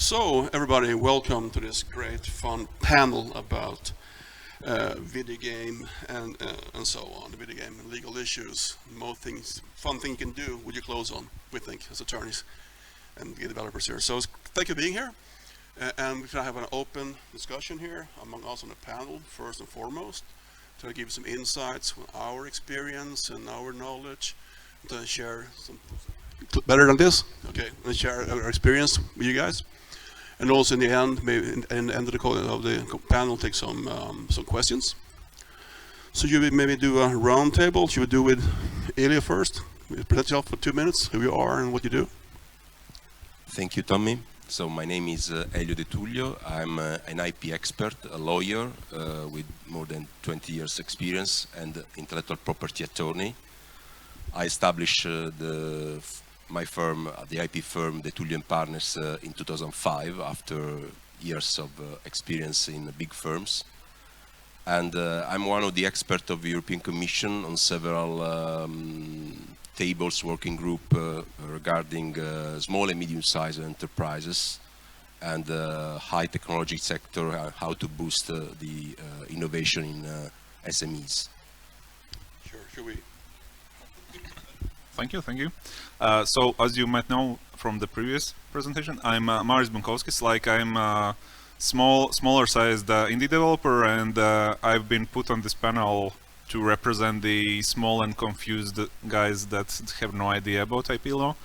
So, everybody, welcome to this great, fun panel about video game and so on. Video game and legal issues, most things, fun thing you can do with your clothes on. We think as attorneys and developers here. So, thank you for being here. And we're going to have an open discussion here among us on the panel, first and foremost, to give you some insights from our experience and our knowledge, to share some better than this. Okay, and share our experience with you guys. And also in the end, maybe in the end of the panel, take some questions. So you would maybe do a round table. Should we do with Elio first? Present yourself for 2 minutes, who you are and what you do. Thank you, Tommy. So my name is Elio de Tullio. I'm an IP expert, a lawyer with more than 20 years experience and intellectual property attorney. I established my firm, the IP firm, the Tullio & Partners, in 2005 after years of experience in big firms. And I'm one of the experts of the European Commission on several tables, working group regarding small and medium-sized enterprises and high technology sector, how to boost the innovation in SMEs. Sure, should we? Thank you. So, as you might know from the previous presentation, I'm Marius Bunkovskis. I'm a smaller-sized indie developer, and I've been put on this panel to represent the small and confused guys that have no idea about IP law.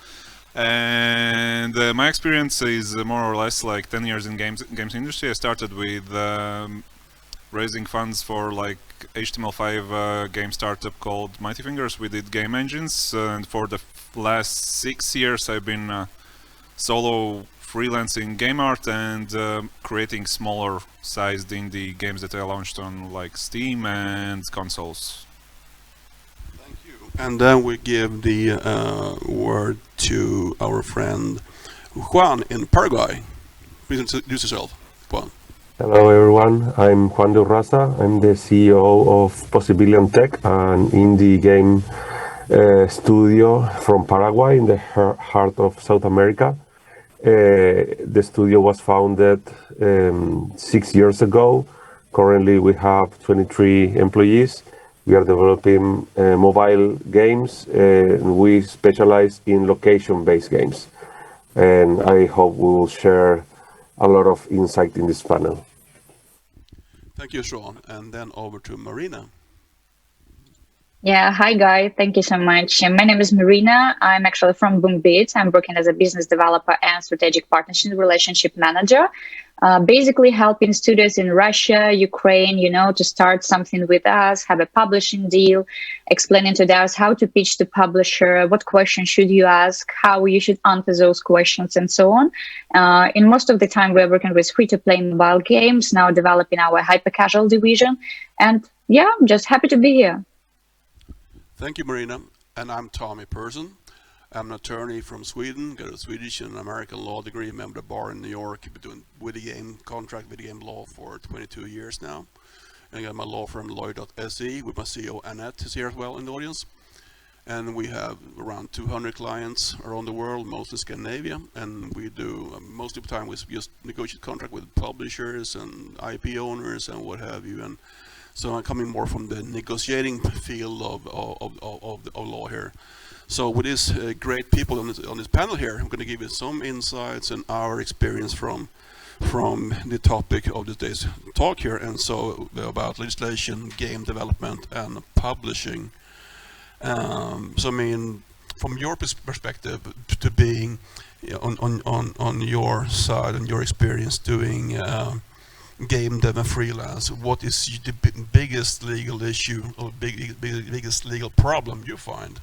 And my experience is more or less like 10 years in games industry. I started with raising funds for HTML5 game startup called Mighty Fingers. We did game engines, and for the last 6 years I've been solo freelancing game art and creating smaller sized indie games that I launched on Steam and consoles. Thank you. And then we give the word to our friend Juan in Paraguay. Please introduce yourself, Juan. Hello everyone, I'm Juan de Urraza. I'm the CEO of Posibillian Tech, an indie game studio from Paraguay in the heart of South America. The studio was founded 6 years ago. Currently we have 23 employees. We are developing mobile games and we specialize in location-based games. And I hope we will share a lot of insight in this panel. Thank you, Sean. And then over to Marina. Yeah, hi guys. Thank you so much. My name is Marina. I'm actually from BoomHits. I'm working as a business developer and strategic partnership relationship manager. Basically helping studios in Russia, Ukraine, to start something with us, have a publishing deal, explaining to us how to pitch to publisher, what questions should you ask, how you should answer those questions, and so on. In most of the time, we're working with free-to-play mobile games, now developing our hyper-casual division. And yeah, I'm just happy to be here. Thank you, Marina. And I'm Tommy Persson. I'm an attorney from Sweden, got a Swedish and American law degree, member of the bar in New York, been doing video game law for 22 years now. And I got my law firm, Lawyer.se, with my CEO Annette is here as well in the audience. And we have around 200 clients around the world, mostly Scandinavia. And we do, most of the time, we just negotiate contract with publishers and IP owners and what have you. And so I'm coming more from the negotiating field of law here. So with these great people on this panel here, I'm going to give you some insights and our experience from the topic of today's talk here, and so about legislation, game development, and publishing. So I mean, from your perspective, to being on your side and your experience doing game dev and freelance, what is the biggest legal issue or biggest legal problem you find?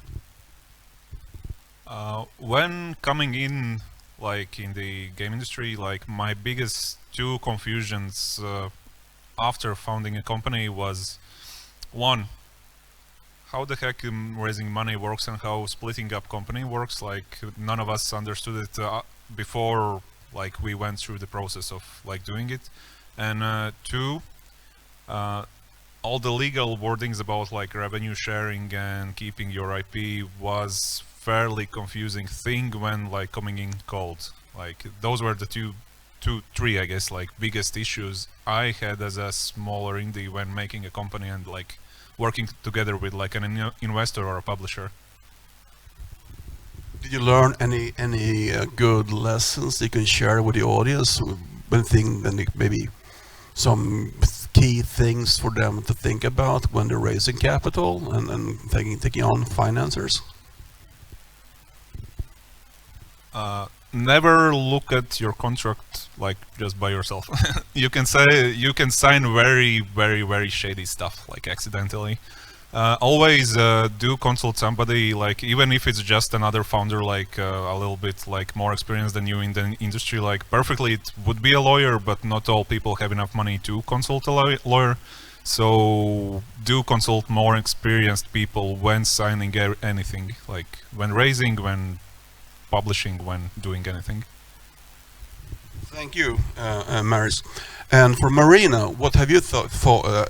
When coming in, in the game industry, my biggest two confusions after founding a company was, one, how the heck raising money works and how splitting up company works. None of us understood it before we went through the process of doing it. And two, all the legal wordings about revenue sharing and keeping your IP was fairly confusing thing when coming in cold. Those were the two three, I guess, like biggest issues I had as a smaller indie when making a company and like working together with like an investor or a publisher. Did you learn any good lessons you can share with the audience? When maybe some key things for them to think about when they're raising capital and taking on financiers? Never look at your contract like just by yourself. You can sign very shady stuff like accidentally. Always do consult somebody, like even if it's just another founder, like a little bit like more experienced than you in the industry. Like perfectly, it would be a lawyer, but not all people have enough money to consult a lawyer. So do consult more experienced people when signing anything, like when raising, when publishing, when doing anything. Thank you, Maris. And for Marina, what have you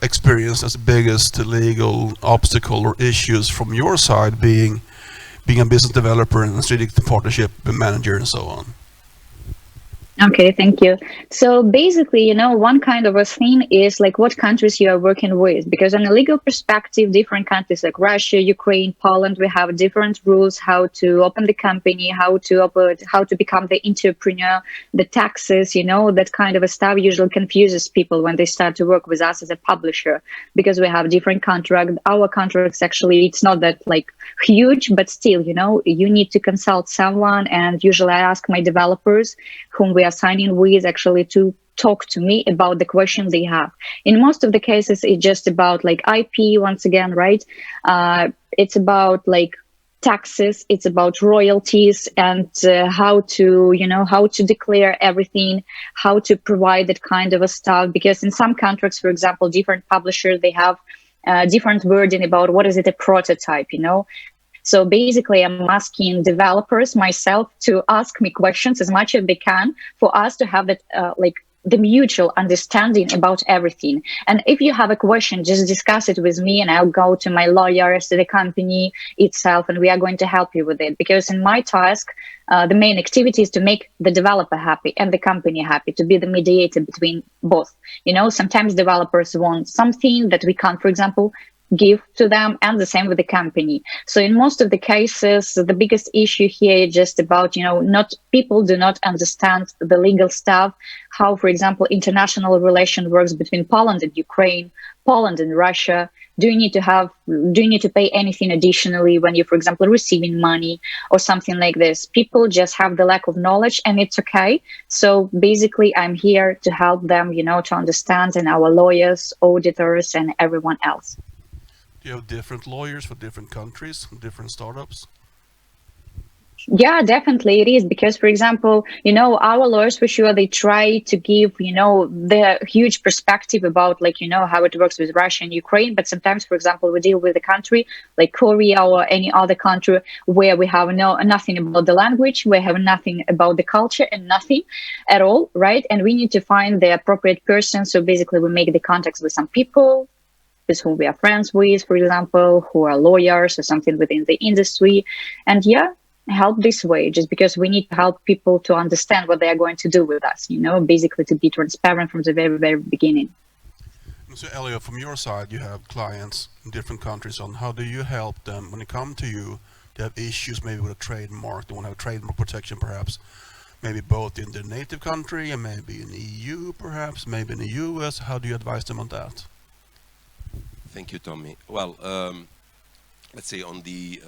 experienced as the biggest legal obstacle or issues from your side, being a business developer and a strategic partnership manager and so on? Okay, thank you. So basically, one kind of a thing is like what countries you are working with, because on a legal perspective, different countries like Russia, Ukraine, Poland, we have different rules how to open the company, how to become the entrepreneur, the taxes, that kind of a stuff usually confuses people when they start to work with us as a publisher, because we have different contracts. Our contracts actually, it's not that like huge, but still, you need to consult someone, and usually I ask my developers whom we are signing with actually to talk to me about the questions they have. In most of the cases, it's just about like IP once again, right? It's about like taxes, it's about royalties, and how to declare everything, how to provide that kind of a stuff. Because in some contracts, for example, different publishers, they have different wording about what is it a prototype, So basically, I'm asking developers myself to ask me questions as much as they can for us to have that the mutual understanding about everything. And if you have a question, just discuss it with me, and I'll go to my lawyers, to the company itself, and we are going to help you with it. Because in my task, the main activity is to make the developer happy and the company happy, to be the mediator between both. Sometimes developers want something that we can't, for example, give to them, and the same with the company. So in most of the cases, the biggest issue here is just about, people do not understand the legal stuff, how, for example, international relation works between Poland and Ukraine, Poland and Russia. Do you need to pay anything additionally when you're, for example, receiving money or something like this? People just have the lack of knowledge, and it's okay. So basically, I'm here to help them, to understand, and our lawyers, auditors, and everyone else. Do you have different lawyers for different countries, different startups? Yeah, definitely it is. Because, for example, our lawyers, for sure, they try to give, the huge perspective about, how it works with Russia and Ukraine. But sometimes, for example, we deal with a country like Korea or any other country where we have nothing about the language, we have nothing about the culture, and nothing at all, right? And we need to find the appropriate person. So basically, we make the contacts with some people with whom we are friends with, for example, who are lawyers or something within the industry. And help this way, just because we need to help people to understand what they are going to do with us, basically to be transparent from the very, very beginning. So Elio, from your side, you have clients in different countries. On how do you help them when they come to you? They have issues maybe with a trademark, they want to have trademark protection perhaps, maybe both in their native country and maybe in the EU perhaps, maybe in the US. How do you advise them on that? Thank you, Tommy. Well, let's say on the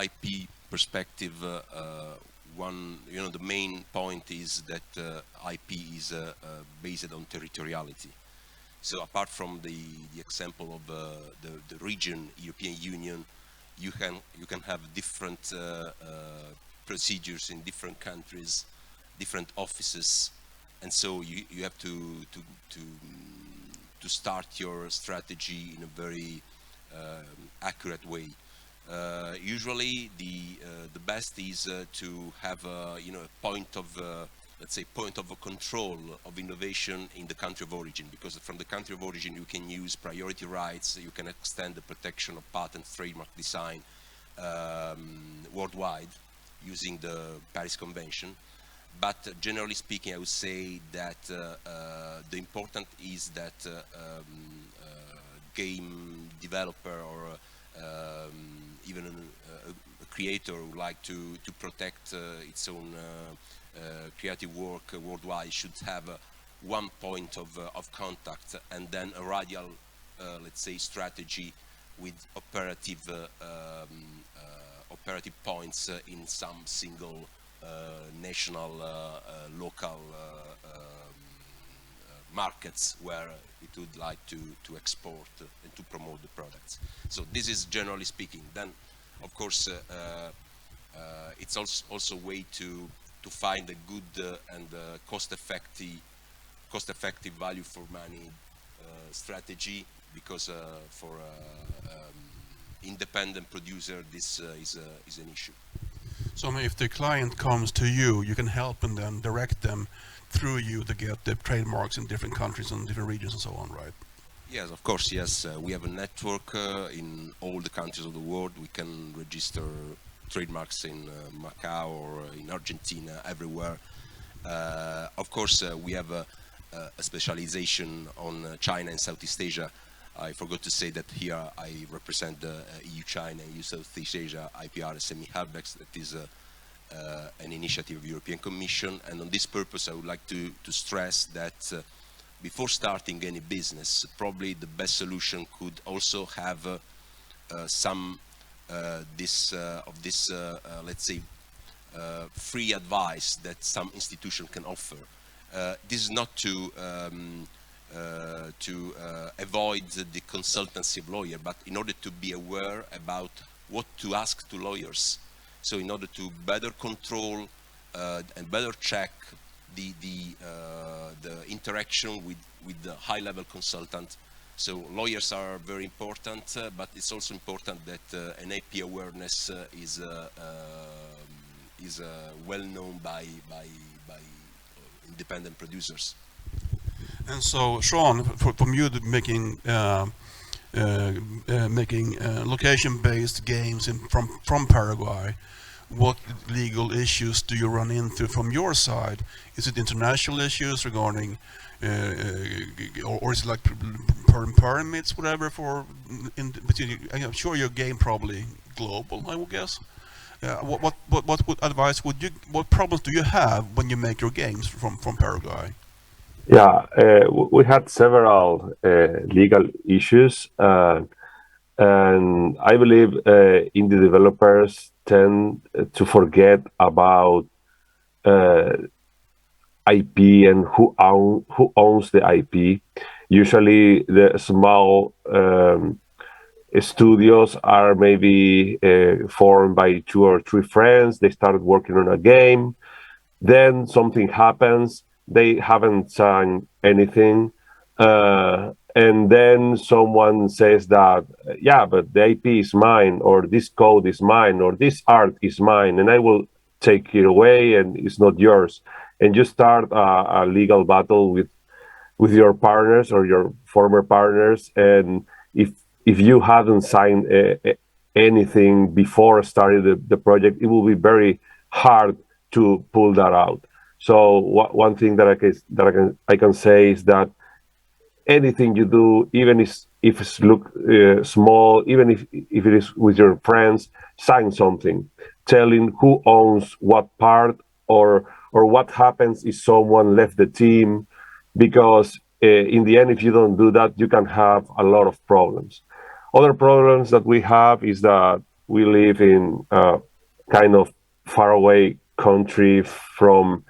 IP perspective, the main point is that IP is based on territoriality. So apart from the example of the region, European Union, you can have different procedures in different countries, different offices, and so you have to start your strategy in a very accurate way. Usually, the best is to have a point of point of control of innovation in the country of origin, because from the country of origin you can use priority rights, you can extend the protection of patent, trademark, design worldwide using the Paris Convention. but generally speaking, I would say that the important is that game developer or even a creator who like to protect its own creative work worldwide should have one point of contact and then a radial, let's say, strategy with operative points in some single national, local markets where it would like to export and to promote the products. So this is generally speaking. Then, of course, it's also a way to find a good and cost-effective value for money strategy, because for independent producer this is an issue. So if the client comes to you, you can help and then direct them through you to get the trademarks in different countries and different regions and so on, right? Yes, of course, yes. We have a network in all the countries of the world. We can register trademarks in Macau or in Argentina, everywhere. Of course, we have a specialization on China and Southeast Asia. I forgot to say that here I represent the EU China and EU Southeast Asia IPR SME Hubs. That is an initiative of the European Commission. And on this purpose, I would like to stress that before starting any business, probably the best solution could also have some let's say, free advice that some institution can offer. This is not to avoid the consultancy of lawyer, but in order to be aware about what to ask to lawyers. So in order to better control and better check the interaction with the high-level consultant. So lawyers are very important, but it's also important that an IP awareness is well known by independent producers. And so, Sean, from you making location-based games from Paraguay, what legal issues do you run into from your side? Is it international issues regarding, or is it like permits, whatever? I'm sure your game probably global, I would guess. What advice would you? What problems do you have when you make your games from Paraguay? Yeah, we had several legal issues, and I believe indie developers tend to forget about IP and who owns the IP. Usually, the small studios are maybe formed by 2 or 3 friends. They started working on a game. Then something happens. They haven't signed anything. And then someone says that, yeah, but the IP is mine, or this code is mine, or this art is mine, and I will take it away, and it's not yours. And you start a legal battle with your partners or your former partners. And if you haven't signed anything before starting the project, it will be very hard to pull that out. So one thing that I can say is that anything you do, even if it's look small, even if it is with your friends, sign something telling who owns what part, or what happens if someone left the team, because in the end, if you don't do that, you can have a lot of problems. Other problems that we have is that we live in a kind of faraway country from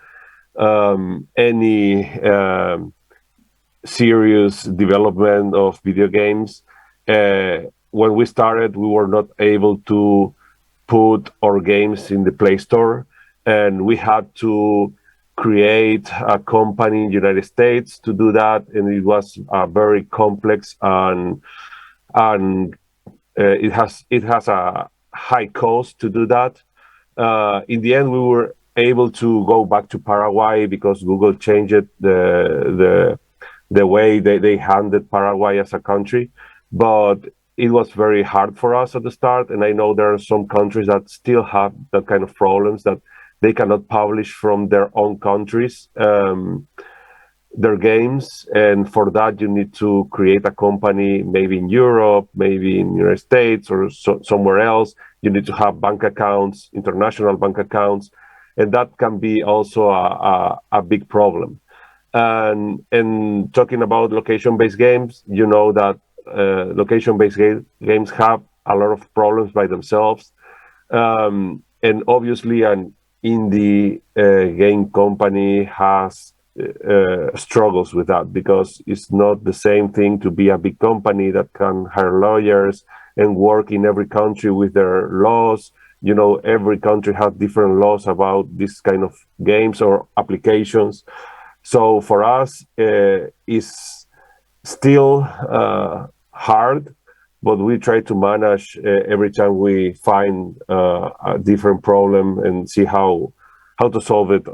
any serious development of video games. When we started, we were not able to put our games in the Play Store, and we had to create a company in the United States to do that, and it was very complex, and it has a high cost to do that. In the end, we were able to go back to Paraguay because Google changed the way they handled Paraguay as a country. But it was very hard for us at the start, and I know there are some countries that still have that kind of problems, that they cannot publish from their own countries their games, and for that you need to create a company, maybe in Europe, maybe in the United States, or somewhere else. You need to have bank accounts, international bank accounts, and that can be also a big problem. And talking about location-based games, you know that location-based games have a lot of problems by themselves, and obviously an indie game company has struggles with that, because it's not the same thing to be a big company that can hire lawyers and work in every country with their laws. You know, every country has different laws about this kind of games or applications. So for us, it's still hard, but we try to manage every time we find a different problem and see how to solve it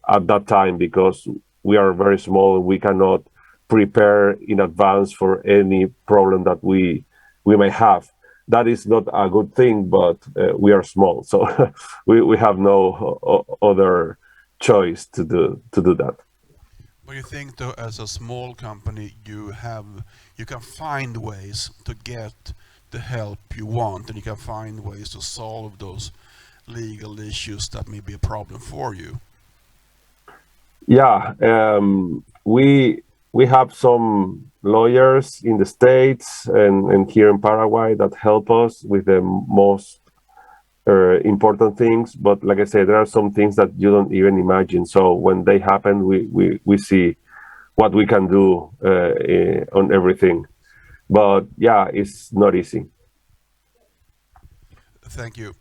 at that time, because we are very small and we cannot prepare in advance for any problem that we may have. That is not a good thing, but we are small, so we have no other choice to do that. But you think, though, as a small company, you can find ways to get the help you want, and you can find ways to solve those legal issues that may be a problem for you. Yeah, we have some lawyers in the States and here in Paraguay that help us with the most important things. But like I said, there are some things that you don't even imagine. So when they happen, we see what we can do on everything. But yeah, it's not easy. Thank you.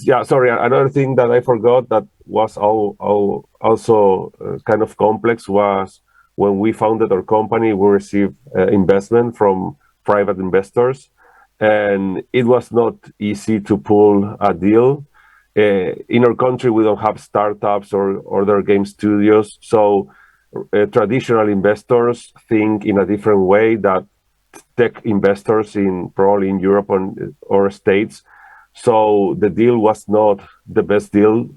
Yeah, sorry. Another thing that I forgot that was also kind of complex was when we founded our company, we received investment from private investors, and it was not easy to pull a deal. In our country, we don't have startups or other game studios, so traditional investors think in a different way that tech investors probably in Europe or States. So the deal was not the best deal,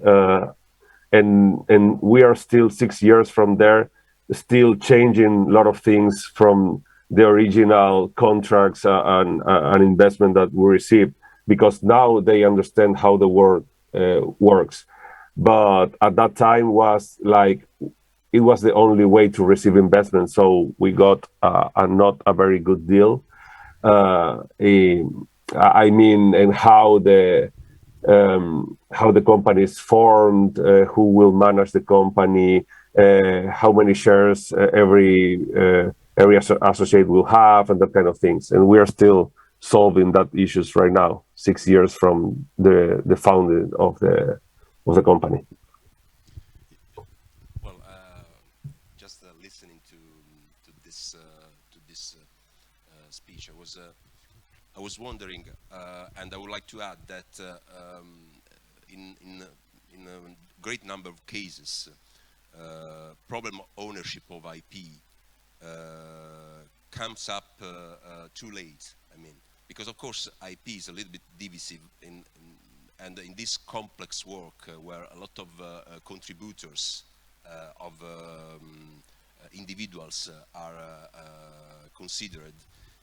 and we are still 6 years from there, still changing a lot of things from the original contracts and investment that we received, because now they understand how the world works. But at that time was like it was the only way to receive investment, so we got not a very good deal. I mean, and how the company is formed, who will manage the company, how many shares every associate will have, and that kind of things. And we are still solving that issues right now, 6 years from the founding of the company. Well, just listening to this speech, I was wondering, and I would like to add that in a great number of cases, problem ownership of IP comes up too late. I mean, because of course IP is a little bit divisive and in this complex work where a lot of contributors of individuals are considered.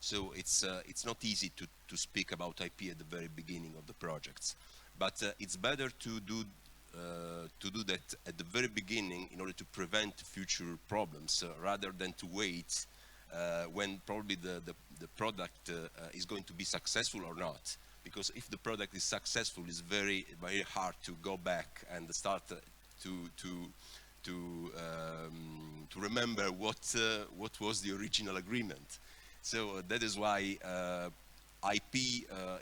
So it's not easy to speak about IP at the very beginning of the projects, but it's better to do that at the very beginning in order to prevent future problems rather than to wait when probably the product is going to be successful or not. Because if the product is successful, it's very hard to go back and start to remember what was the original agreement. So that is why IP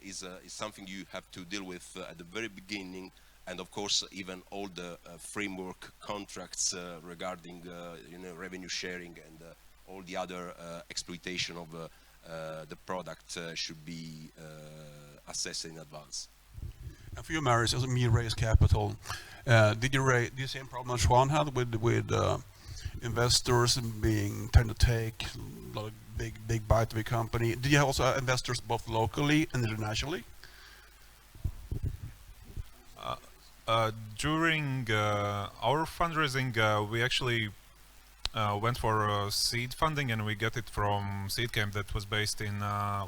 is something you have to deal with at the very beginning, and of course even all the framework contracts regarding revenue sharing and all the other exploitation of the product should be assessed in advance. And for you, Marius, as me raise capital, did you raise the same problem as Juan had with investors tend to take a lot of big bite of a company? Did you also have investors both locally and internationally? During our fundraising, we actually went for seed funding, and we got it from Seed Camp that was based in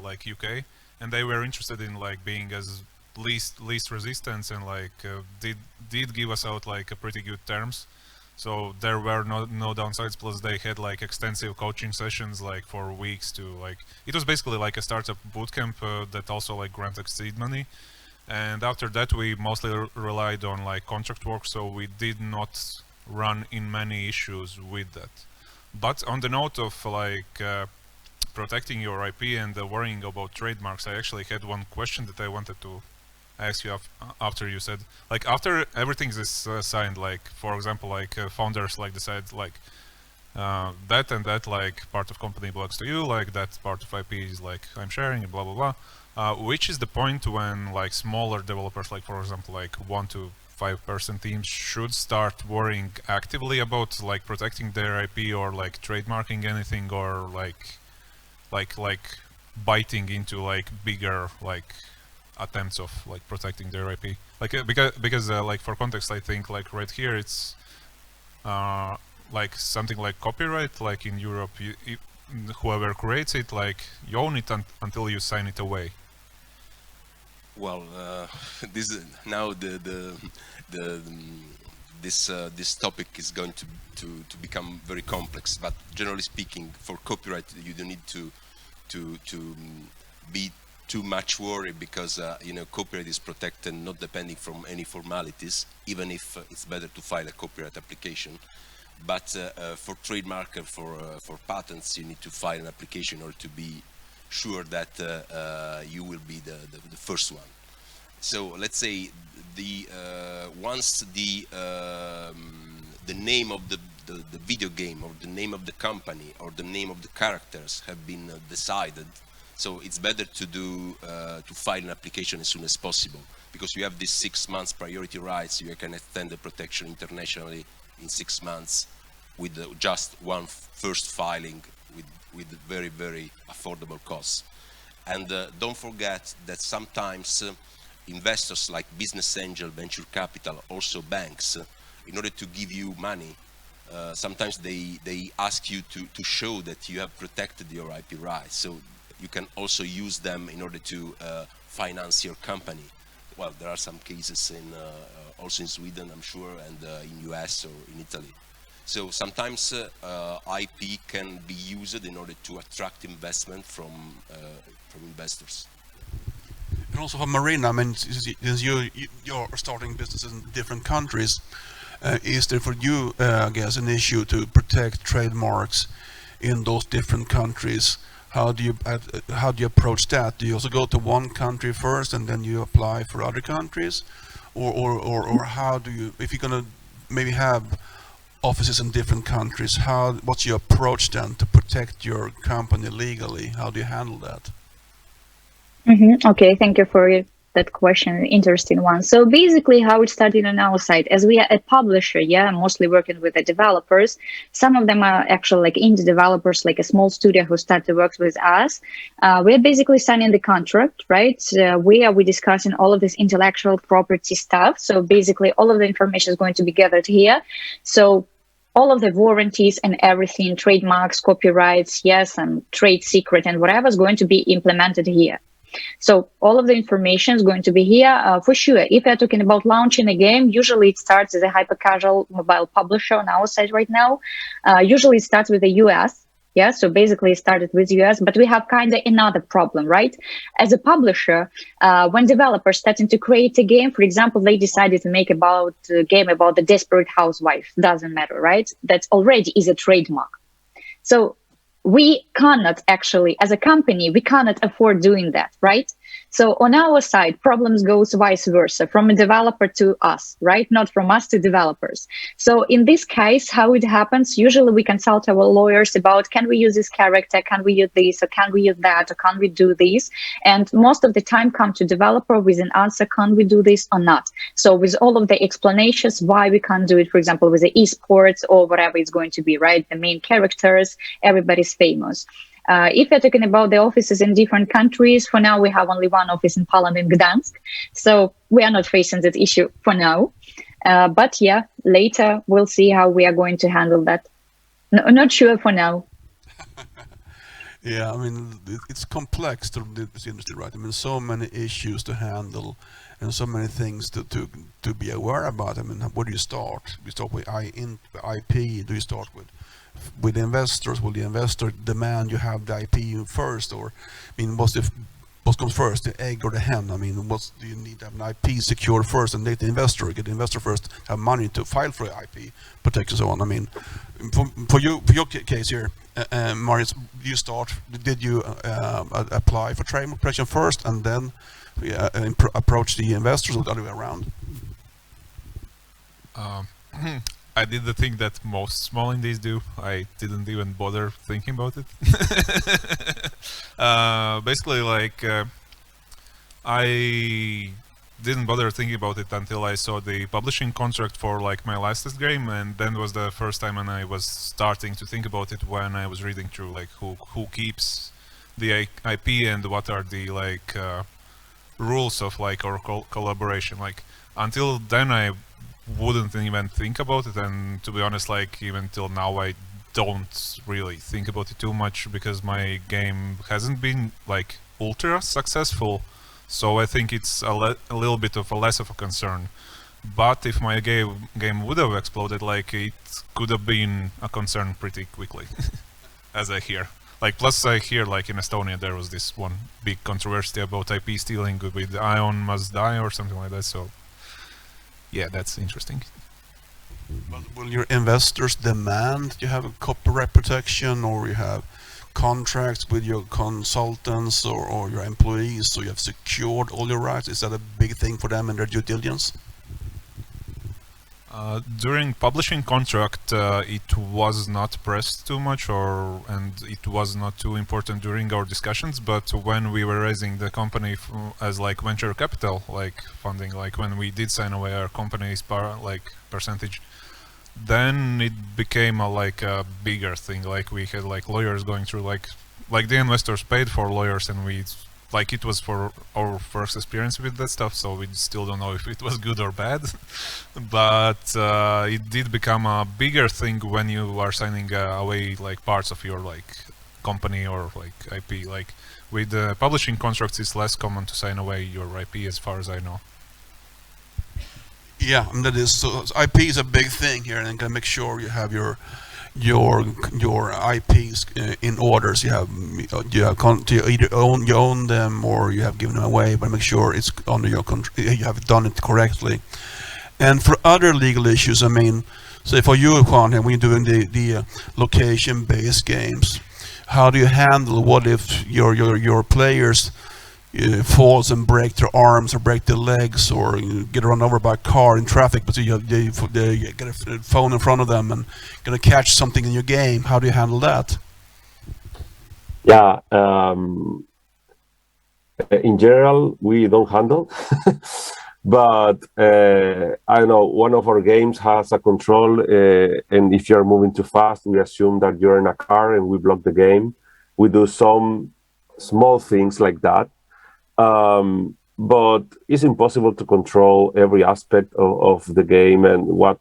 like UK, and they were interested in like being as least resistance, and like did give us out like a pretty good terms. So there were no downsides. Plus they had like extensive coaching sessions like for weeks to like. It was basically like a startup bootcamp that also like granted seed money. And after that, we mostly relied on like contract work, so we did not run in many issues with that. But on the note of like protecting your IP and worrying about trademarks, I actually had one question that I wanted to ask you after you said, like, after everything is signed, like for example, like founders like decide like that and that like part of company belongs to you, like that part of IP is like I'm sharing, and blah blah blah. Which is the point when like smaller developers, like for example like 1 to 5-person teams, should start worrying actively about like protecting their IP or like trademarking anything, or like biting into like bigger like attempts of like protecting their IP? Like because like for context, I think like right here it's like something like copyright. Like in Europe, whoever creates it, like you own it until you sign it away. Well, this now this topic is going to become very complex. But generally speaking, for copyright, you don't need to be too much worried, because you know, copyright is protected, not depending from any formalities, even if it's better to file a copyright application. But for trademark and for patents, you need to file an application in order to be sure that you will be the first one. So let's say once the name of the video game, or the name of the company, or the name of the characters have been decided, so it's better to file an application as soon as possible, because you have these 6 months priority rights. You can extend the protection internationally in 6 months with just one first filing with very, very affordable costs. And don't forget that sometimes investors like business angel, venture capital, also banks, in order to give you money, sometimes they ask you to show that you have protected your IP rights. So you can also use them in order to finance your company. Well, there are some cases also in Sweden, I'm sure, and in US or in Italy. So sometimes IP can be used in order to attract investment from investors. And also for Marina, I mean, since you're starting businesses in different countries, is there for you, I guess, an issue to protect trademarks in those different countries? How do you approach that? Do you also go to one country first and then you apply for other countries, or how do you, if you're gonna maybe have offices in different countries, what's your approach then to protect your company legally? How do you handle that? Okay, thank you for that question, interesting one. So basically how it started on our side, as we are a publisher, mostly working with the developers. Some of them are actually like indie developers, like a small studio who start to work with us. We're basically signing the contract, right? Where we're discussing all of this intellectual property stuff. So basically all of the information is going to be gathered here. So all of the warranties and everything, trademarks, copyrights, and trade secret and whatever is going to be implemented here. So all of the information is going to be here for sure. If you're talking about launching a game, usually it starts as a hyper-casual mobile publisher on our side right now. Usually it starts with the US. So basically it started with US, but we have kind of another problem, right? As a publisher, when developers starting to create a game, for example, they decided to make a game about the desperate housewife, doesn't matter, right? That already is a trademark. So we cannot actually, as a company, we cannot afford doing that, right? So on our side, problems goes vice versa, from a developer to us, right? Not from us to developers. So in this case, how it happens, usually we consult our lawyers about, can we use this character? Can we use this? Or can we use that? Or can we do this? And most of the time come to developer with an answer, can we do this or not? So with all of the explanations why we can't do it, for example, with the esports or whatever it's going to be, right? The main characters, everybody's famous. If you're talking about the offices in different countries, for now we have only one office in Poland, in Gdansk, so we are not facing that issue for now. But yeah, later we'll see how we are going to handle that. No, not sure for now. Yeah, I mean, it's complex to this industry, right? I mean, so many issues to handle and so many things to be aware about. I mean, where do you start? Do you start with IP? Do you start with investors? Will the investor demand you have the IP first? Or, I mean, what comes first, the egg or the hen? I mean, do you need to have an IP secured first and let the investor, get the investor first, have money to file for IP protection and so on? I mean, for your case here, Marius, did you apply for trademark protection first and then approach the investors, or the other way around? I did the thing that most small indies do. I didn't even bother thinking about it. Basically, like, I didn't bother thinking about it until I saw the publishing contract for like my latest game, and then was the first time when I was starting to think about it, when I was reading through like who keeps the IP and what are the like rules of like our collaboration. Like, until then I wouldn't even think about it, and to be honest, like, even till now I don't really think about it too much, because my game hasn't been like ultra successful, so I think it's a little bit of a less of a concern. But if my game would have exploded, like, it could have been a concern pretty quickly. As I hear. Like, plus I hear, like, in Estonia there was this one big controversy about IP stealing with Ion Must Die or something like that, so yeah, that's interesting. But will your investors demand you have a copyright protection, or you have contracts with your consultants or your employees, so you have secured all your rights? Is that a big thing for them in their due diligence? During publishing contract, it was not pressed too much, and it was not too important during our discussions. But when we were raising the company as like venture capital, like funding, like when we did sign away our company's percentage, then it became a bigger thing. Like, we had like lawyers going through, like the investors paid for lawyers, and it was for our first experience with that stuff, so we still don't know if it was good or bad. But it did become a bigger thing when you are signing away like parts of your like company or like IP. Like, with the publishing contracts, it's less common to sign away your IP, as far as I know. Yeah, and that is, so IP is a big thing here, and you can make sure you have your IPs in orders. You either own them or you have given them away, but make sure it's under your control. You have done it correctly. And for other legal issues, I mean, say for you, Juan, when you're doing the location-based games, how do you handle what if your players falls and break their arms or break their legs or get run over by a car in traffic, but they get a phone in front of them and gonna catch something in your game? How do you handle that? Yeah, in general, we don't handle. But I know one of our games has a control, and if you're moving too fast, we assume that you're in a car and we block the game. We do some small things like that. But it's impossible to control every aspect of the game and what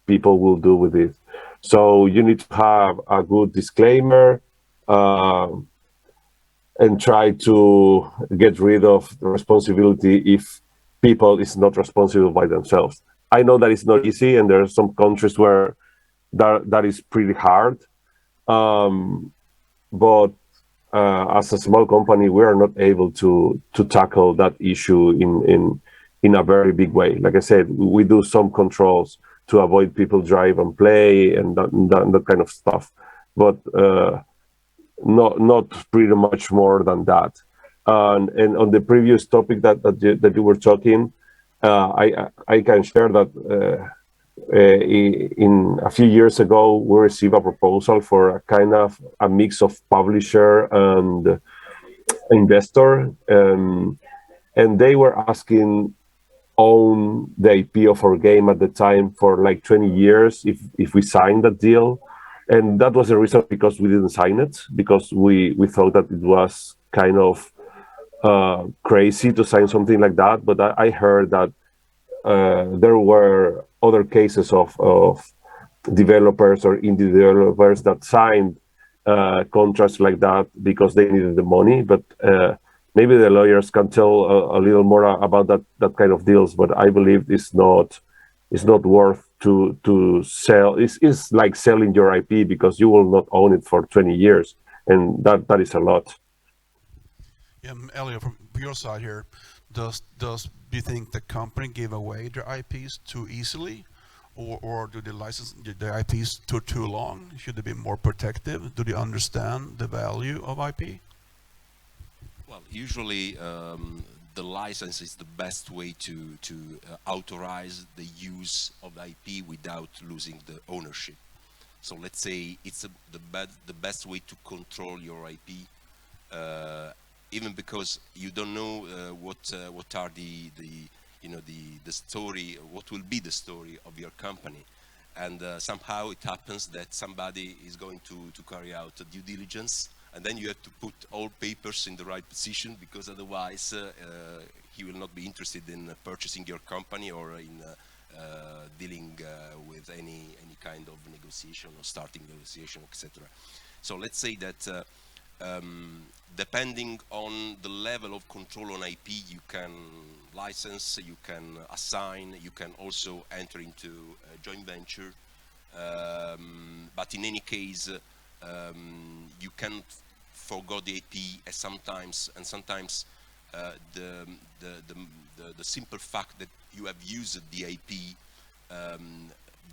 people will do with it. So you need to have a good disclaimer and try to get rid of the responsibility if people is not responsible by themselves. I know that it's not easy, and there are some countries where that is pretty hard. But as a small company, we are not able to tackle that issue in a very big way. Like I said, we do some controls to avoid people drive and play and that kind of stuff, but not pretty much more than that. And on the previous topic that you were talking, I can share that in a few years ago, we received a proposal for a kind of a mix of publisher and investor, and they were asking own the IP of our game at the time for like 20 years if we signed that deal. And that was the reason because we didn't sign it, because we thought that it was kind of crazy to sign something like that. But I heard that there were other cases of developers or indie developers that signed contracts like that because they needed the money. But maybe the lawyers can tell a little more about that kind of deals. But I believe it's not worth to sell. It's like selling your IP, because you will not own it for 20 years, and that is a lot. Yeah, Elio, from your side here, do you think the company give away their IPs too easily, or do they license the IPs too long? Should they be more protective? Do they understand the value of IP? Well, usually the license is the best way to authorize the use of IP without losing the ownership. So let's say it's the best way to control your IP, even because you don't know what are the story, what will be the story of your company. And somehow it happens that somebody is going to carry out a due diligence, and then you have to put all papers in the right position, because otherwise he will not be interested in purchasing your company or in dealing with any kind of negotiation or starting negotiation, etc. So let's say that depending on the level of control on IP, you can license, you can assign, you can also enter into a joint venture. But in any case, you can't forgo the IP, and sometimes the simple fact that you have used the IP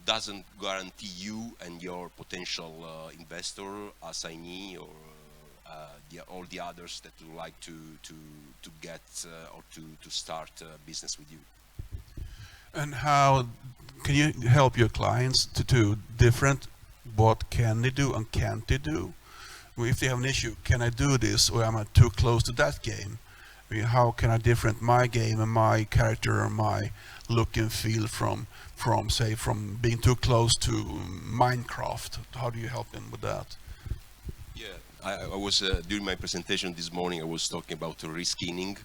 doesn't guarantee you and your potential investor, assignee, or all the others that would like to get or to start business with you. And how can you help your clients to do different? What can they do and can't they do? If they have an issue, can I do this, or am I too close to that game? I mean, how can I different my game and my character and my look and feel from being too close to Minecraft? How do you help them with that? Yeah, I was during my presentation this morning, I was talking about reskinning,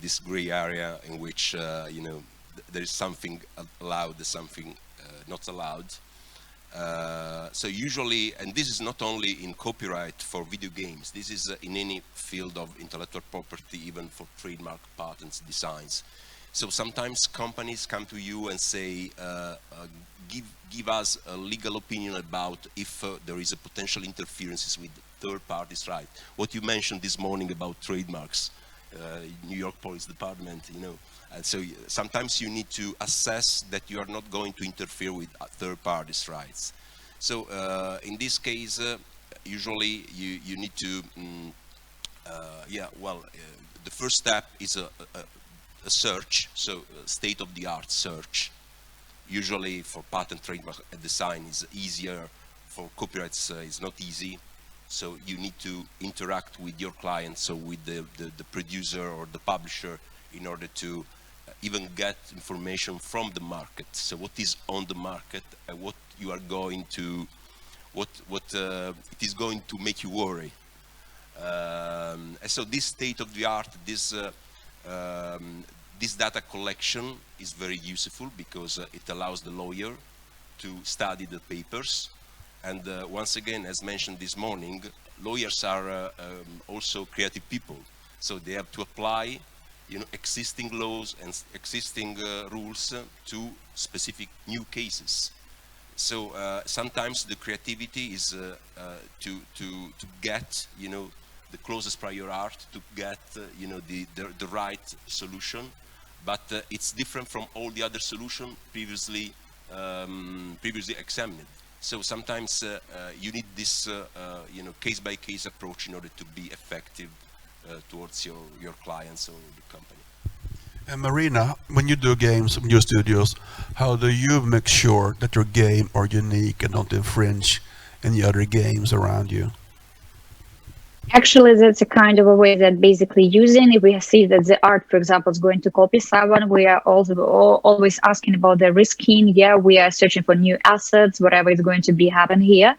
this gray area in which there is something allowed, something not allowed. So usually, and this is not only in copyright for video games, this is in any field of intellectual property, even for trademark, patents, designs. So sometimes companies come to you and say, give us a legal opinion about if there is a potential interferences with third parties' right. What you mentioned this morning about trademarks, New York Police Department, and so sometimes you need to assess that you are not going to interfere with third parties' rights. So in this case, usually you need to, the first step is a search, so state-of-the-art search. Usually for patent, trademark, and design is easier. For copyrights, it's not easy. So you need to interact with your client, so with the producer or the publisher, in order to even get information from the market. So what is on the market, and what you are going to, what it is going to make you worry. And so this state-of-the-art, this data collection is very useful, because it allows the lawyer to study the papers. And once again, as mentioned this morning, lawyers are also creative people. So they have to apply existing laws and existing rules to specific new cases. So sometimes the creativity is to get the closest prior art, to get the right solution, but it's different from all the other solutions previously examined. So sometimes you need this case-by-case approach in order to be effective towards your clients or the company. And Marina, when you do games in your studios, how do you make sure that your game are unique and don't infringe any other games around you? Actually, that's a kind of a way that basically using, if we see that the art, for example, is going to copy someone, we are also always asking about the risking. Yeah, we are searching for new assets, whatever is going to be happen here.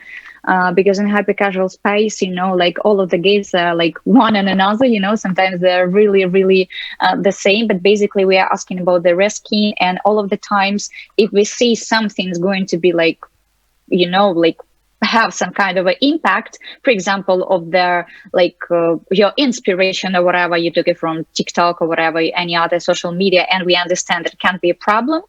Because in hyper casual space, like all of the games are like one and another, sometimes they're really, really the same, but basically we are asking about the risking, and all of the times, if we see something's going to be like, like have some kind of an impact, for example, of their like your inspiration or whatever, you took it from TikTok or whatever, any other social media, and we understand that it can be a problem,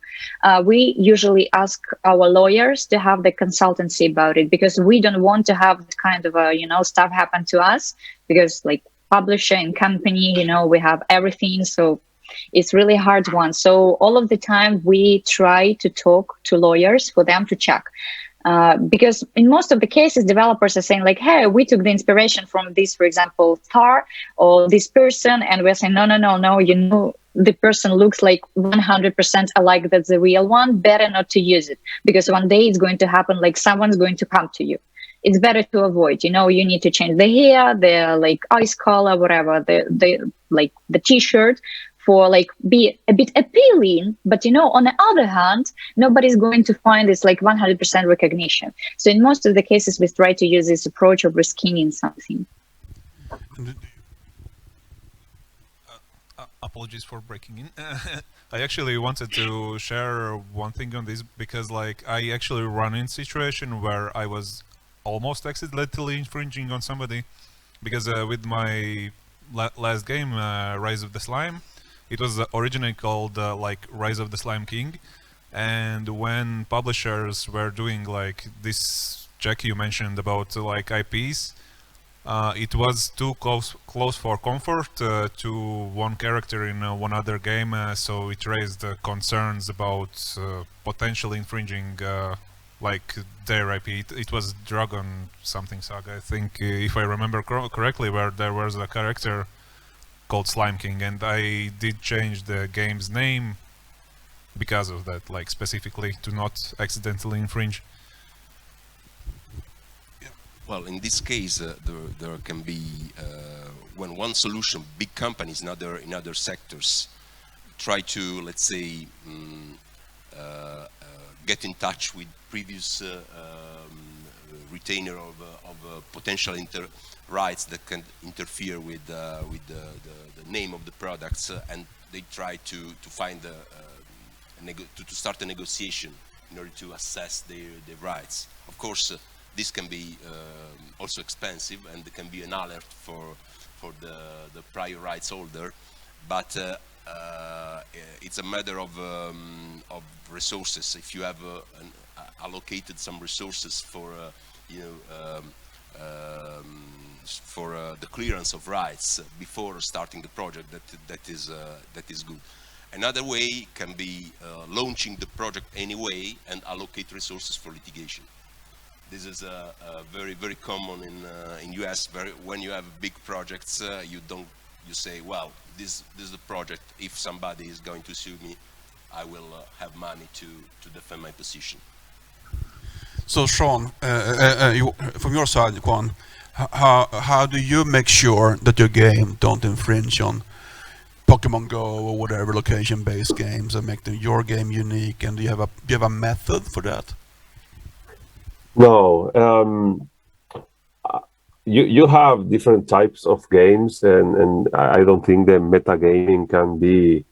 we usually ask our lawyers to have the consultancy about it, because we don't want to have that kind of a stuff happen to us, because like publisher and company, we have everything, so it's really hard one. So all of the time we try to talk to lawyers for them to check, because in most of the cases, developers are saying like, hey, we took the inspiration from this, for example, Tar or this person, and we're saying, no, no, no, no, the person looks like 100% alike, that's the real one, better not to use it, because one day it's going to happen, like someone's going to come to you. It's better to avoid, you need to change the hair, the like eyes color, whatever, the like the t-shirt, for like be a bit appealing, but on the other hand, nobody's going to find this like 100% recognition. So in most of the cases, we try to use this approach of reskinning something. Apologies for breaking in. I actually wanted to share one thing on this, because like I actually run in situation where I was almost accidentally infringing on somebody, because with my last game, Rise of the Slime, it was originally called like Rise of the Slime King, and when publishers were doing like this check you mentioned about like IPs, it was too close for comfort to one character in one other game, so it raised concerns about potentially infringing like their IP. It was Dragon something Saga, I think, if I remember correctly, where there was a character called Slime King, and I did change the game's name because of that, like specifically to not accidentally infringe. Well, in this case, there can be when one solution, big companies in other sectors try to, let's say, get in touch with previous retainer of potential rights that can interfere with the name of the products, and they try to find to start a negotiation in order to assess their rights. Of course, this can be also expensive, and there can be an alert for the prior rights holder, but it's a matter of resources. If you have allocated some resources for the clearance of rights before starting the project, that is good. Another way can be launching the project anyway and allocate resources for litigation. This is very, very common in US. When you have big projects, you say, well, this is the project. If somebody is going to sue me, I will have money to defend my position. So Sean, from your side, Juan, how do you make sure that your game don't infringe on Pokemon Go or whatever location-based games and make your game unique? And do you have a method for that? No, you have different types of games, and I don't think that metagaming can be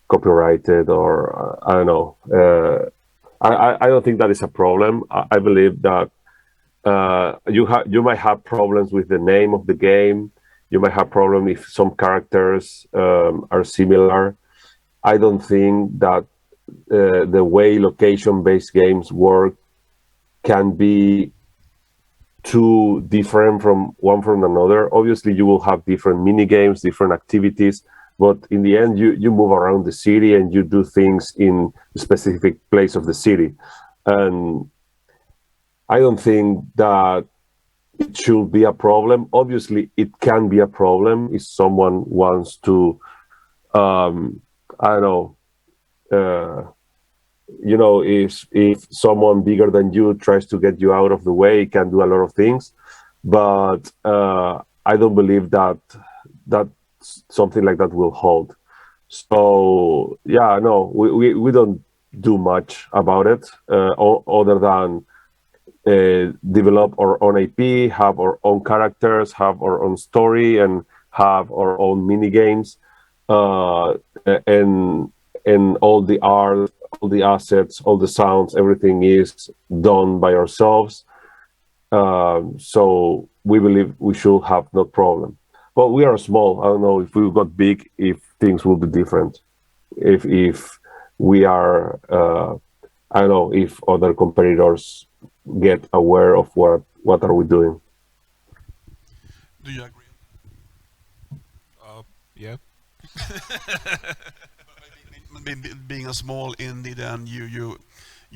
copyrighted, or I don't know. I don't think that is a problem. I believe that you might have problems with the name of the game. You might have problem if some characters are similar. I don't think that the way location-based games work can be too different from one from another. Obviously, you will have different mini games, different activities, but in the end, you move around the city and you do things in a specific place of the city. And I don't think that it should be a problem. Obviously, it can be a problem if someone wants to, I don't know, if someone bigger than you tries to get you out of the way, it can do a lot of things. But I don't believe that something like that will hold. So yeah, no, we don't do much about it other than develop our own IP, have our own characters, have our own story, and have our own mini games, uh, and all the art, all the assets, all the sounds, everything is done by ourselves. So we believe we should have no problem. But we are small. I don't know if we got big, if things will be different. If we are, I don't know if other competitors get aware of what are we doing. Do you agree? Yeah. Being a small indie, then you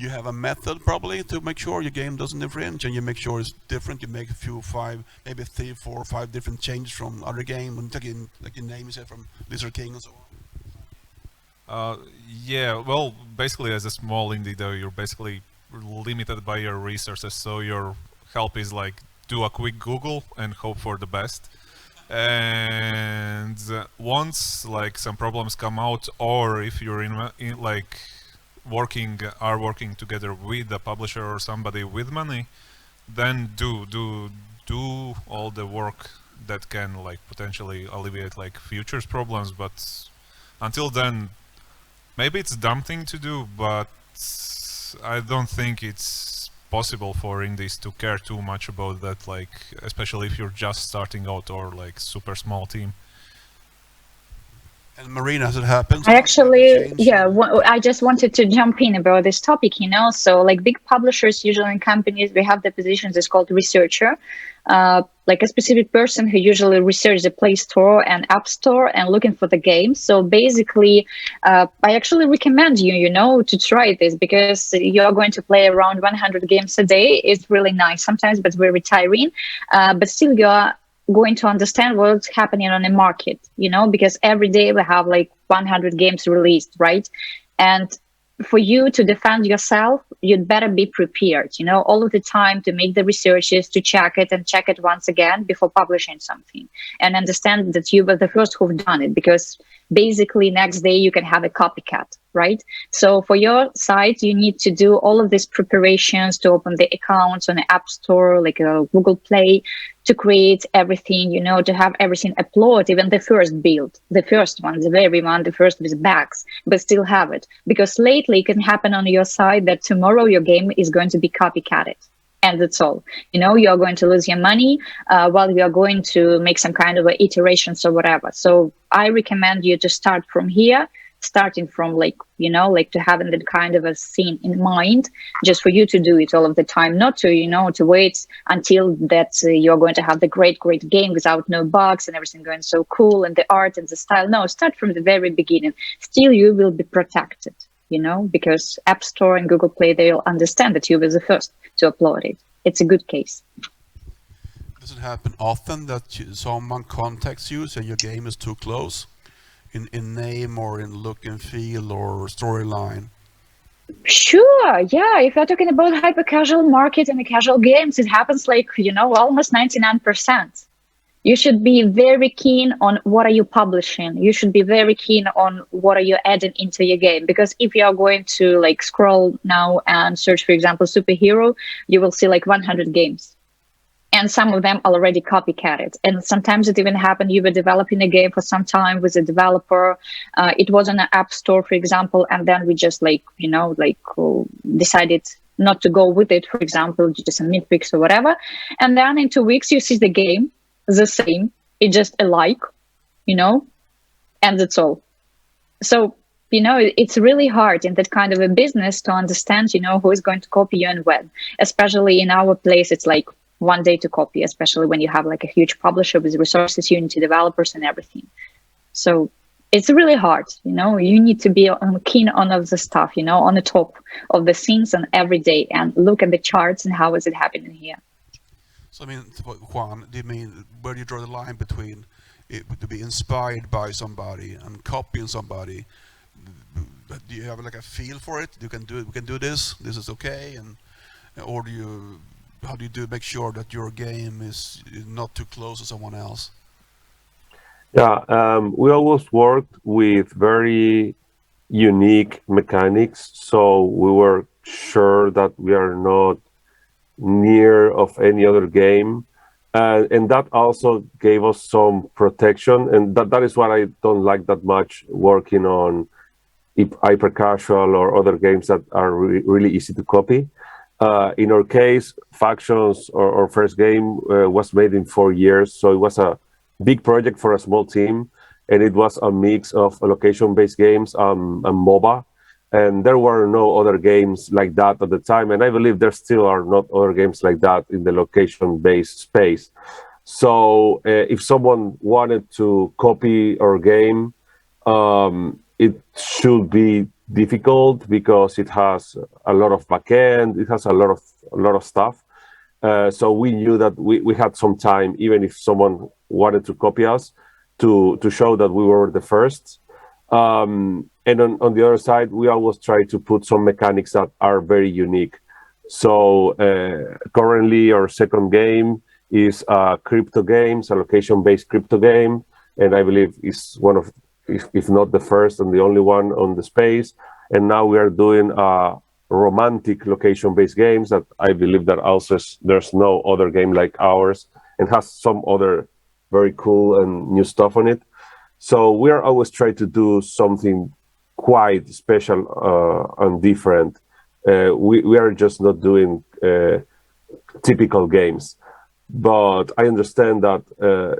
have a method probably to make sure your game doesn't infringe, and you make sure it's different. You make a few, five, maybe 3, 4, 5 different changes from other game, and like your name is from Lizard King and so on. Yeah, well, basically as a small indie though, you're basically limited by your resources, so your help is like do a quick Google and hope for the best. And once like some problems come out, or if you're in like working together with a publisher or somebody with money, then do all the work that can like potentially alleviate like futures problems. But until then, maybe it's a dumb thing to do, but I don't think it's possible for indies to care too much about that, like especially if you're just starting out or like super small team. And Marina, as it happens, I actually, yeah, I just wanted to jump in about this topic, So, like big publishers, usually in companies, we have the positions is called researcher, like a specific person who usually researches the Play Store and App Store and looking for the games. So basically, I actually recommend you, to try this because you're going to play around 100 games a day. It's really nice sometimes, but very tiring. But still, you're going to understand what's happening on the market, because every day we have like 100 games released, right? And for you to defend yourself, you'd better be prepared, all of the time to make the researches, to check it and check it once again before publishing something, and understand that you were the first who've done it, because basically next day you can have a copycat, right? So for your site, you need to do all of these preparations to open the accounts on the App Store, like Google Play, to create everything, to have everything upload, even the first build, the first one, the very one, the first with bugs, but still have it. Because lately it can happen on your side that tomorrow your game is going to be copycatted. And that's all. You're going to lose your money while you're going to make some kind of iterations or whatever. So I recommend you to start from here, starting from like to having that kind of a scene in mind, just for you to do it all of the time, not to, to wait until that you're going to have the great game without no bugs and everything going so cool and the art and the style. No, start from the very beginning. Still, you will be protected, because App Store and Google Play, they'll understand that you were the first to upload it. It's a good case. Does it happen often that someone contacts you saying your game is too close in name or in look and feel or storyline? Sure, yeah. If you're talking about hyper casual market and the casual games, it happens like, almost 99%. You should be very keen on what are you publishing. You should be very keen on what are you adding into your game. Because if you are going to like scroll now and search, for example, superhero, you will see like 100 games. And some of them already copycatted. And sometimes it even happened, you were developing a game for some time with a developer. It was on an App Store, for example, and then we just decided not to go with it, for example, just some nitpicks or whatever. And then in 2 weeks, you see the game, the same, it's just alike, and that's all. So, it's really hard in that kind of a business to understand, who is going to copy you and when. Especially in our place, it's like one day to copy, especially when you have like a huge publisher with resources, Unity developers and everything. So it's really hard, you need to be keen on all the stuff, on the top of the scenes and every day and look at the charts and how is it happening here. So Juan, do you mean where do you draw the line between to be inspired by somebody and copying somebody? Do you have like a feel for it? You can do it. We can do this. This is okay, or do you how do you do make sure that your game is not too close to someone else? Yeah, we always worked with very unique mechanics, so we were sure that we are not near of any other game, and that also gave us some protection, and that is what I don't like that much working on hyper casual or other games that are really easy to copy. In our case, Factions, or first game, was made in 4 years, so it was a big project for a small team, and it was a mix of location-based games and MOBA. And there were no other games like that at the time, and I believe there still are not other games like that in the location-based space. So if someone wanted to copy our game, it should be difficult because it has a lot of backend, it has a lot of stuff. So we knew that we had some time, even if someone wanted to copy us, to show that we were the first. And on the other side, we always try to put some mechanics that are very unique. So currently, our second game is a crypto game, a location-based crypto game, and I believe is one of, if not the first and the only one on the space. And now we are doing romantic location-based games that I believe that also there's no other game like ours and has some other very cool and new stuff on it. So we are always trying to do something quite special and different. We are just not doing typical games. But I understand that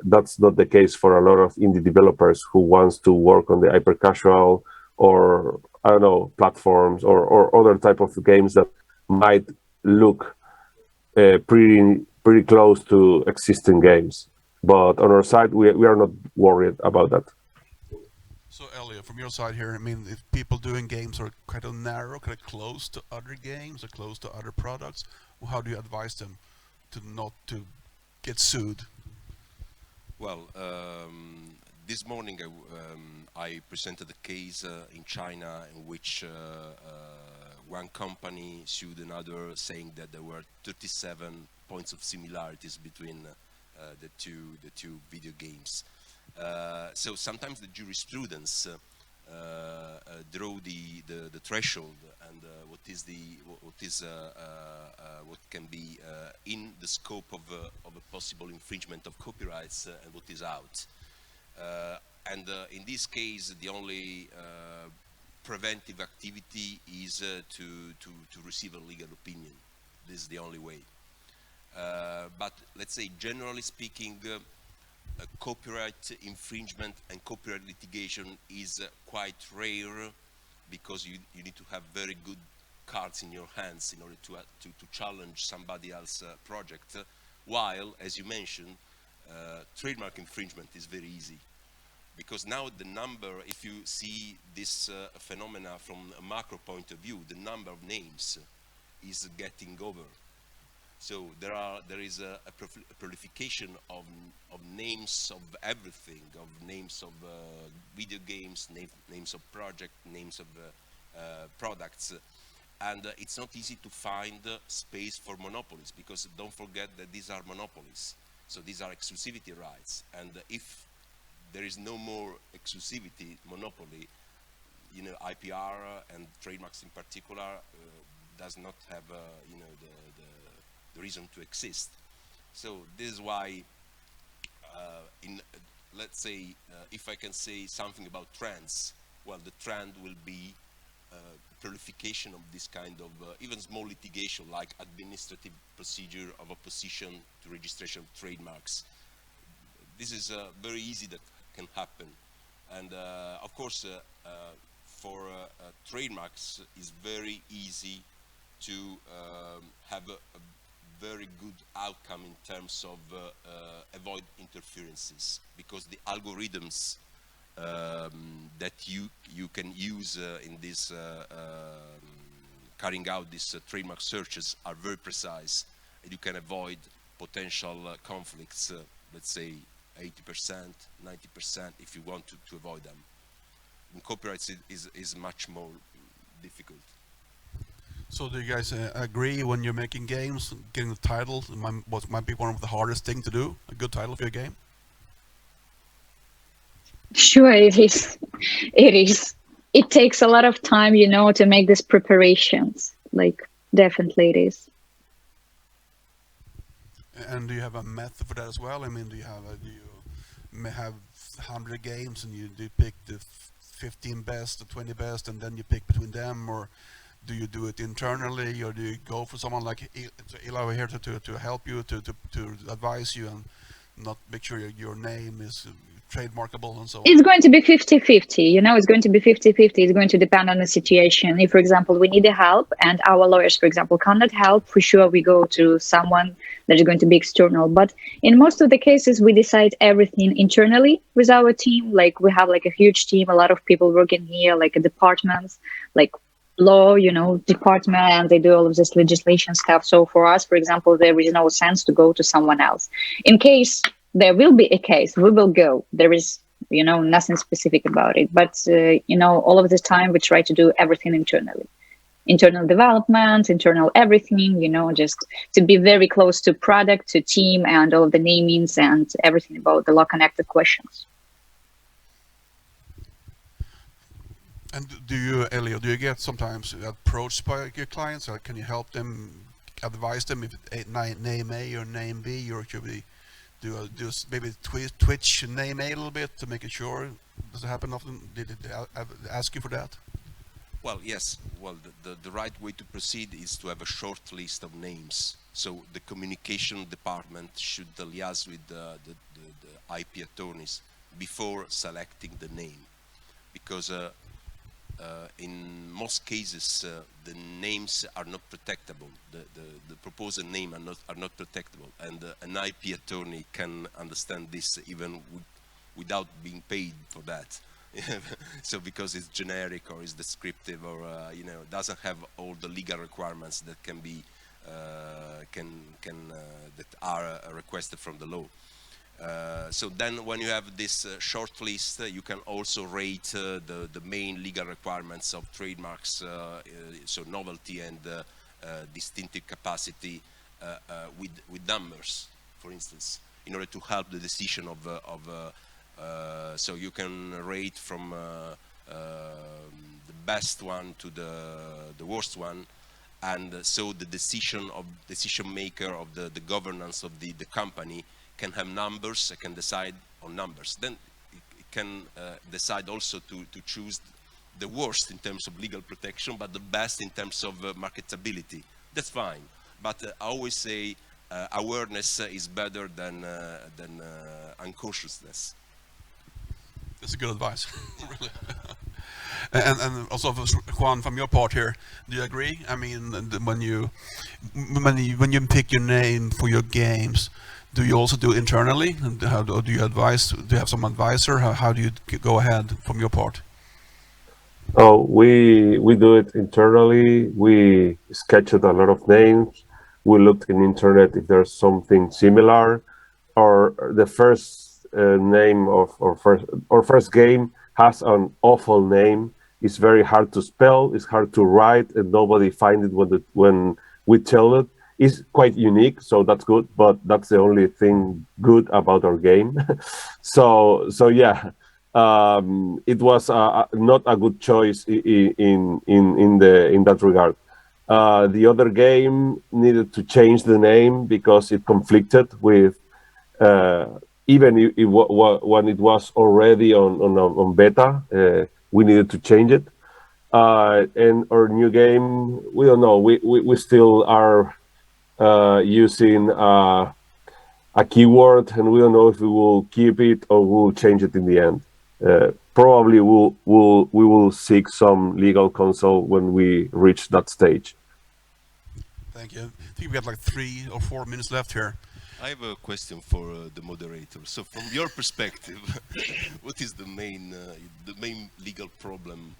that's not the case for a lot of indie developers who wants to work on the hyper casual or I don't know platforms or other type of games that might look pretty close to existing games. But on our side, we are not worried about that. So Elio, from your side here, I mean, if people doing games are kind of narrow, kind of close to other games or close to other products, how do you advise them to not to get sued? Well, this morning I presented a case in China in which one company sued another, saying that there were 37 points of similarities between the two video games. So sometimes the jurisprudence draw the threshold and what can be in the scope of a possible infringement of copyrights and what is out. And in this case, the only preventive activity is to receive a legal opinion. This is the only way. But let's say, generally speaking, copyright infringement and copyright litigation is quite rare because you need to have very good cards in your hands in order to challenge somebody else's project, while, as you mentioned, trademark infringement is very easy. Because now the number, if you see this phenomena from a macro point of view, the number of names is getting over. So there is a proliferation of names of everything, of names of video games, names of project, names of products, and it's not easy to find space for monopolies, because don't forget that these are monopolies. So these are exclusivity rights, and if there is no more exclusivity, monopoly, IPR and trademarks in particular does not have the reason to exist. So this is why, let's say, if I can say something about trends, well, the trend will be proliferation of this kind of even small litigation, like administrative procedure of opposition to registration of trademarks. This is very easy that can happen, and of course for trademarks it's very easy to have a very good outcome in terms of avoid interferences, because the algorithms that you can use in this carrying out these trademark searches are very precise, and you can avoid potential conflicts, let's say 80%, 90%, if you want to avoid them. In copyrights is much more difficult. So do you guys agree when you're making games, getting the title what might be one of the hardest thing to do, a good title for your game? Sure, it is. It is. It takes a lot of time, to make these preparations. Like, definitely it is. And do you have a method for that as well? I mean, do you have 100 games and you do pick the 15 best, the 20 best, and then you pick between them, or do you do it internally, or do you go for someone like Elio here to help you, to advise you and not make sure your name is trademarkable and so on? It's going to be 50-50, it's going to be 50-50. It's going to depend on the situation. If, for example, we need the help and our lawyers, for example, cannot help, for sure we go to someone that is going to be external. But in most of the cases, we decide everything internally with our team. Like, we have like a huge team, a lot of people working here, like departments, like law, department, and they do all of this legislation stuff. So for us, for example, there is no sense to go to someone else. In case there will be a case, we will go. There is, nothing specific about it. But, all of this time, we try to do everything internally. Internal development, internal everything, just to be very close to product, to team, and all of the namings and everything about the law-connected questions. And do you, Elio, get sometimes approached by your clients, or can you help them, advise them if name A or name B, or should we do maybe twitch name A a little bit to make it sure? Does it happen often? Did they ask you for that? Well, yes. Well, the right way to proceed is to have a short list of names. So the communication department should liaise with the IP attorneys before selecting the name, because in most cases the names are not protectable. The proposed name are not protectable, and an IP attorney can understand this even without being paid for that. So because it's generic or it's descriptive, or doesn't have all the legal requirements that can be that are requested from the law. So then when you have this short list, you can also rate the main legal requirements of trademarks, so novelty and distinctive capacity with numbers, for instance, in order to help the decision of so you can rate from the best one to the worst one, and so the decision maker of the governance of the company can have numbers, can decide on numbers. Then it can decide also to choose the worst in terms of legal protection, but the best in terms of marketability. That's fine. But I always say awareness is better than unconsciousness. That's a good advice. Really. And also, Juan, from your part here, do you agree? I mean, when you pick your name for your games, do you also do it internally? And how do you advise? Do you have some advisor? How do you go ahead from your part? Oh, we do it internally. We sketched a lot of names. We looked in internet if there's something similar, or the first name of our first game has an awful name. It's very hard to spell. It's hard to write, and nobody finds it when we tell it. It's quite unique, so that's good. But that's the only thing good about our game. so yeah. It was not a good choice in that regard. The other game needed to change the name because it conflicted with even when it was already on beta. We needed to change it. And our new game, we don't know. We still are using a keyword, and we don't know if we will keep it or we'll change it in the end. Probably we will seek some legal counsel when we reach that stage. Thank you. I think we got like 3 or 4 minutes left here. I have a question for the moderator. So, from your perspective, what is the main legal problem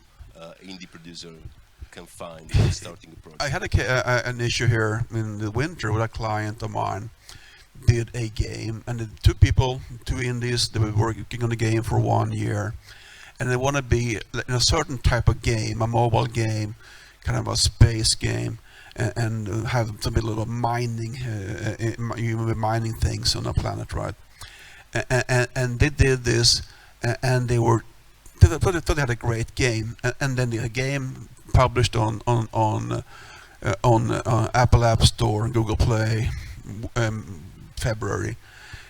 indie producer can find in starting a project? I had an issue here in the winter with a client of mine. Did a game, and the two indies, they were working on the game for 1 year, and they want to be in a certain type of game, a mobile game, kind of a space game, and have some bit of mining, you were mining things on a planet, right? And they did this, and they thought they had a great game, and then the game published on Apple App Store and Google Play, February,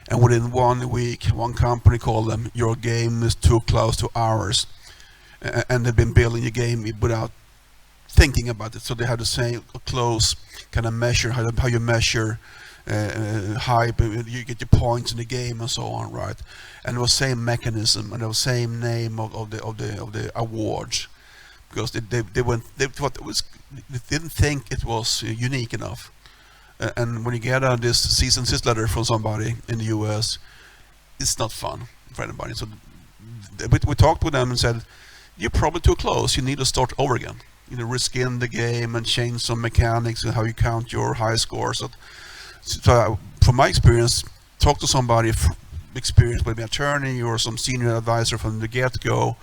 and within 1 week, one company called them, "Your game is too close to ours," and they've been building a game without thinking about it. So they have the same close kind of measure, how you measure hype, you get your points in the game and so on, right? And it was same mechanism and the same name of the awards, because they thought it was, they didn't think it was unique enough. And when you get this cease and desist letter from somebody in the US, it's not fun for anybody. So we talked with them and said, "You're probably too close. You need to start over again. You know, reskin the game and change some mechanics and how you count your high scores." So from my experience, talk to somebody experienced, maybe an attorney or some senior advisor from the get-go,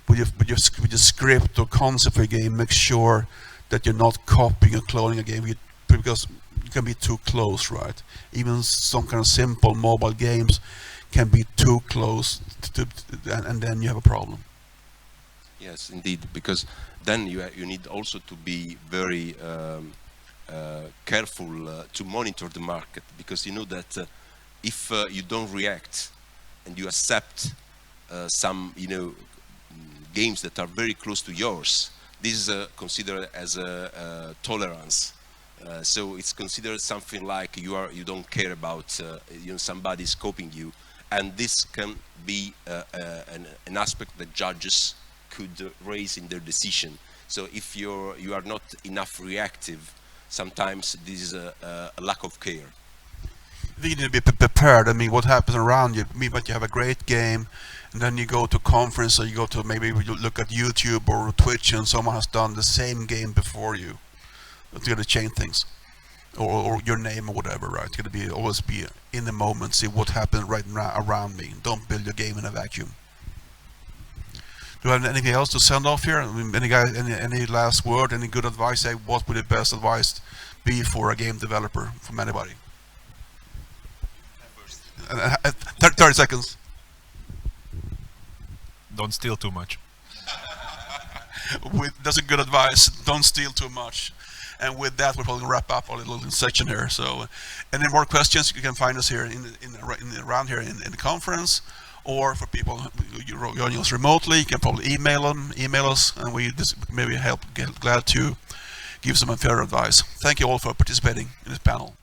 with your script or concept for a game. Make sure that you're not copying or cloning a game, because you can be too close, right? Even some kind of simple mobile games can be too close, and then you have a problem. Yes, indeed, because then you need also to be very careful to monitor the market, because you know that if you don't react and you accept some games that are very close to yours, this is considered as a tolerance. So it's considered something like you don't care about somebody's copying you, and this can be an aspect that judges could raise in their decision. So if you are not enough reactive, sometimes this is a lack of care. You need to be prepared. I mean, what happens around you? But you have a great game, and then you go to a conference, or you go to, maybe you look at YouTube or Twitch, and someone has done the same game before you. You got to change things, or your name or whatever, right? You got to always be in the moment, see what happens right around me. Don't build your game in a vacuum. Do I have anything else to send off here? I mean, any last word? Any good advice? What would the best advice be for a game developer from anybody? 30 seconds. Don't steal too much. That's a good advice. Don't steal too much. And with that, we're probably going to wrap up our little section here. So, any more questions? You can find us here around here in the conference, or for people joining us remotely, you can probably email us, and we maybe glad to give some unfair advice. Thank you all for participating in this panel.